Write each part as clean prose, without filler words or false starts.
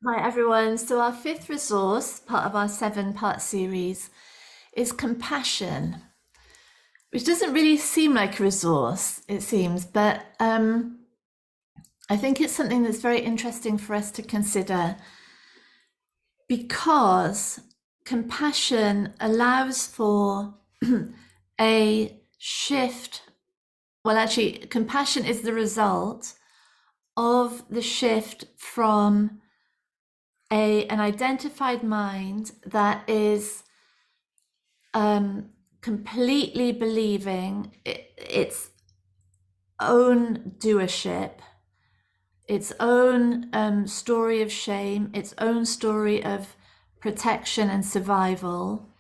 Hi everyone. So our fifth resource, part of our seven-part series, is compassion, which doesn't really seem like a resource, it seems, but I think it's something that's very interesting for us to consider because compassion allows for a shift. Well, actually, compassion is the result of the shift from an identified mind that is completely believing its own doership, its own story of shame, its own story of protection and survival,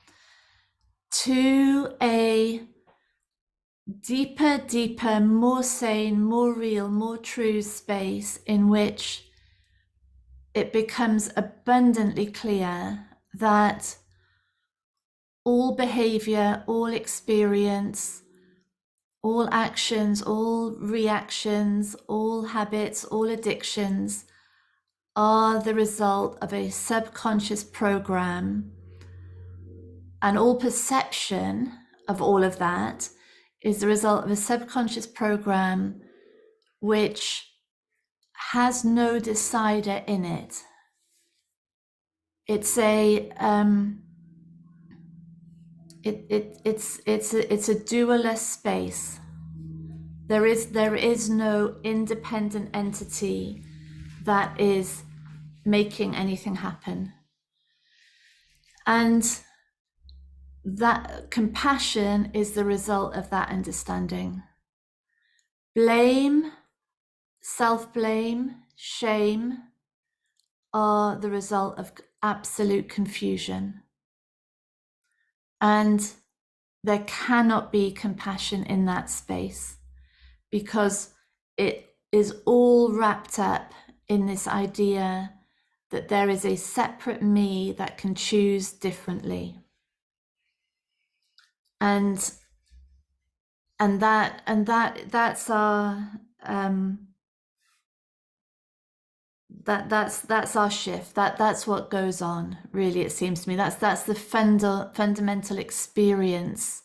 to a deeper, more sane, more real, more true space in which it becomes abundantly clear that all behavior, all experience, all actions, all reactions, all habits, all addictions are the result of a subconscious program, and all perception of all of that is the result of a subconscious program which has no decider in it. It's a it's a doerless space. There is no independent entity that is making anything happen. And that compassion is the result of that understanding. Blame, self-blame, shame are the result of absolute confusion. And there cannot be compassion in that space because it is all wrapped up in this idea that there is a separate me that can choose differently. And that's our that's our shift. That's what goes on, really, it seems to me. That's the fundamental experience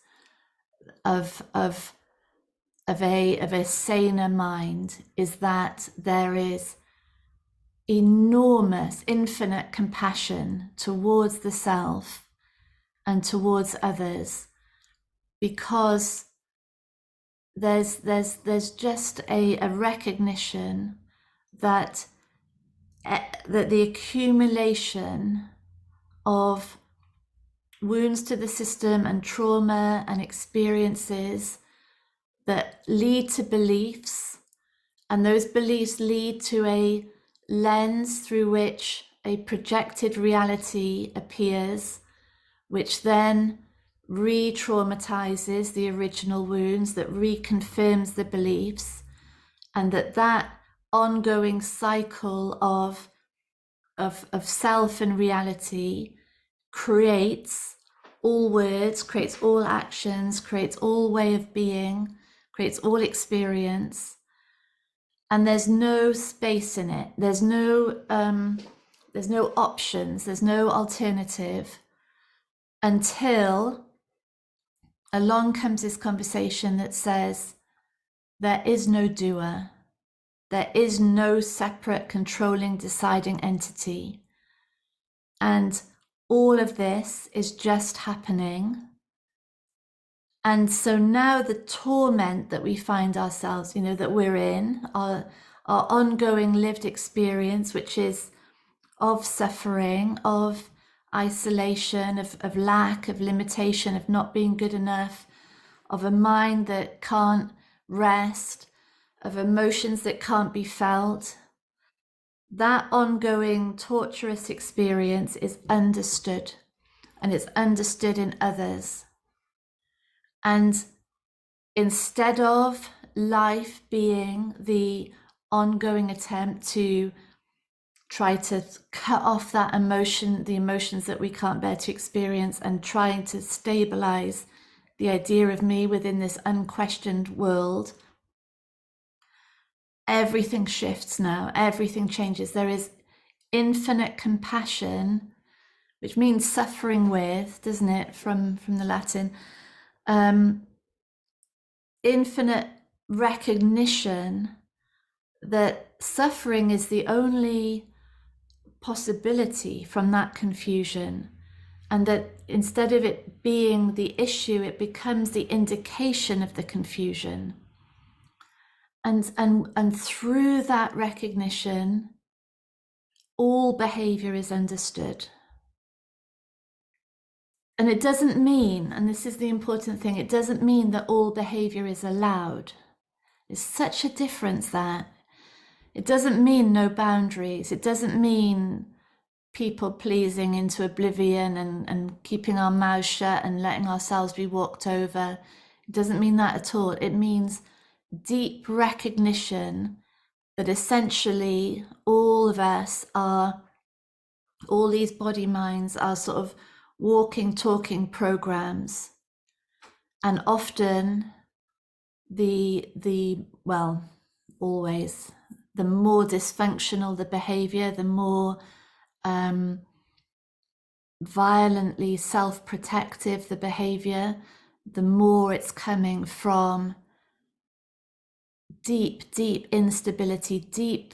of a saner mind, is that there is enormous, infinite compassion towards the self and towards others, because there's just a recognition that that the accumulation of wounds to the system and trauma and experiences that lead to beliefs, and those beliefs lead to a lens through which a projected reality appears, which then re-traumatizes the original wounds, that reconfirms the beliefs, and that ongoing cycle of self and reality creates all words, creates all actions, creates all way of being, creates all experience, and there's no space in it. There's no options. There's no alternative until along comes this conversation that says there is no doer. There is no separate controlling, deciding entity. And all of this is just happening. And so now the torment that we find ourselves, that we're in, our ongoing lived experience, which is of suffering, of isolation, of lack, of limitation, of not being good enough, of a mind that can't rest, of emotions that can't be felt, that ongoing torturous experience is understood, and it's understood in others. And instead of life being the ongoing attempt to try to cut off that emotion, the emotions that we can't bear to experience, and trying to stabilize the idea of me within this unquestioned world, everything shifts now, everything changes. There is infinite compassion, which means suffering with, doesn't it, from the Latin, infinite recognition that suffering is the only possibility from that confusion, and that instead of it being the issue, it becomes the indication of the confusion. And through that recognition, all behavior is understood. And it doesn't mean, and this is the important thing, it doesn't mean that all behavior is allowed. There's such a difference there. It doesn't mean no boundaries. It doesn't mean people pleasing into oblivion and keeping our mouths shut and letting ourselves be walked over. It doesn't mean that at all. It means deep recognition that essentially all of us are, all these body minds are sort of walking, talking programs. And often well, always, the more dysfunctional the behavior, the more violently self-protective the behavior, the more it's coming from deep, deep instability, deep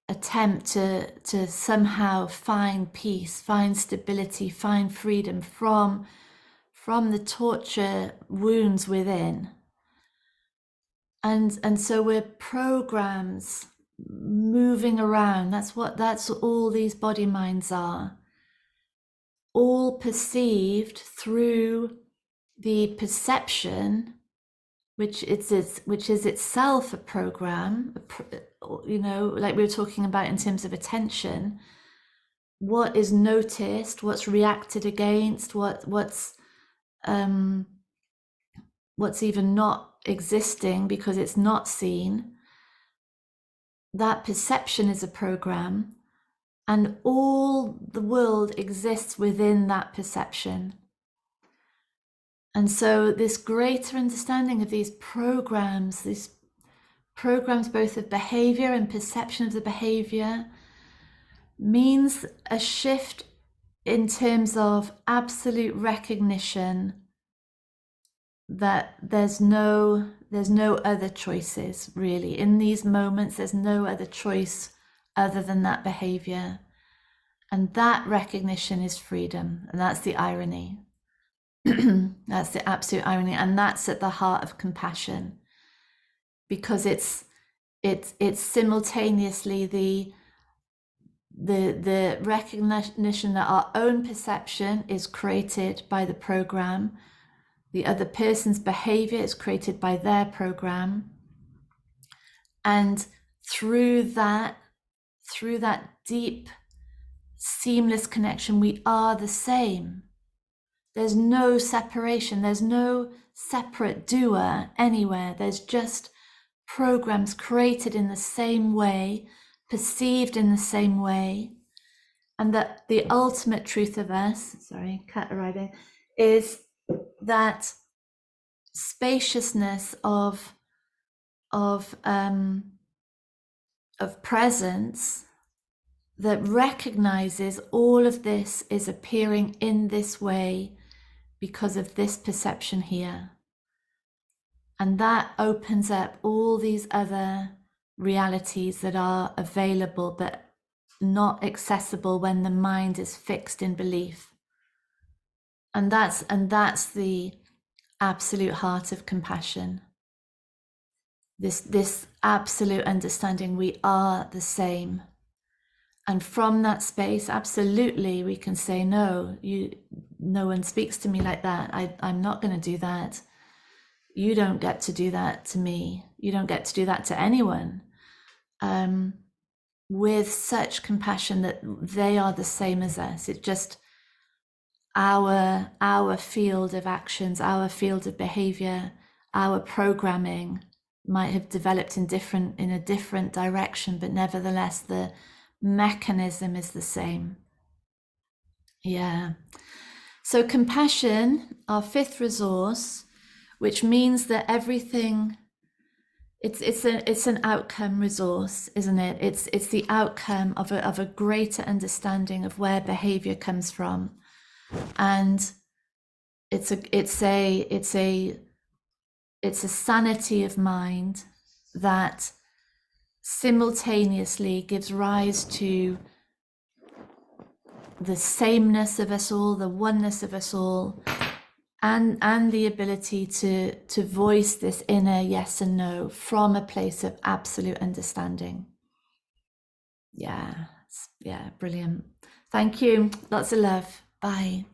attempt to somehow find peace, find stability, find freedom from the torture wounds within. And so we're programs moving around. That's all these body minds are. All perceived through the perception, which is itself a program, like we were talking about in terms of attention. What is noticed, what's reacted against, what's even not existing because it's not seen. That perception is a program, and all the world exists within that perception. And so this greater understanding of these programs both of behavior and perception of the behavior, means a shift in terms of absolute recognition that there's no other choices, really. In these moments, there's no other choice other than that behavior. And that recognition is freedom. And that's the irony. That's the absolute irony. And that's at the heart of compassion, because it's simultaneously the recognition that our own perception is created by the program, the other person's behavior is created by their program, and through that deep, seamless connection, we are the same. There's no separation. There's no separate doer anywhere. There's just programs created in the same way, perceived in the same way. And that the ultimate truth of us, cat arriving, is that spaciousness of presence that recognizes all of this is appearing in this way because of this perception here. And that opens up all these other realities that are available but not accessible when the mind is fixed in belief. And that's the absolute heart of compassion. This absolute understanding we are the same. And from that space, absolutely, we can say, no one speaks to me like that. I'm not going to do that. You don't get to do that to me. You don't get to do that to anyone. With such compassion that they are the same as us. It's just our field of actions, our field of behavior, our programming might have developed in a different direction, but nevertheless the mechanism is the same. Yeah. So compassion, our fifth resource, which means that everything it's an outcome resource, isn't it? It's the outcome of a greater understanding of where behavior comes from, and it's a sanity of mind that simultaneously gives rise to the sameness of us all, the oneness of us all, and the ability to voice this inner yes and no from a place of absolute understanding. Yeah, brilliant. Thank you. Lots of love. Bye.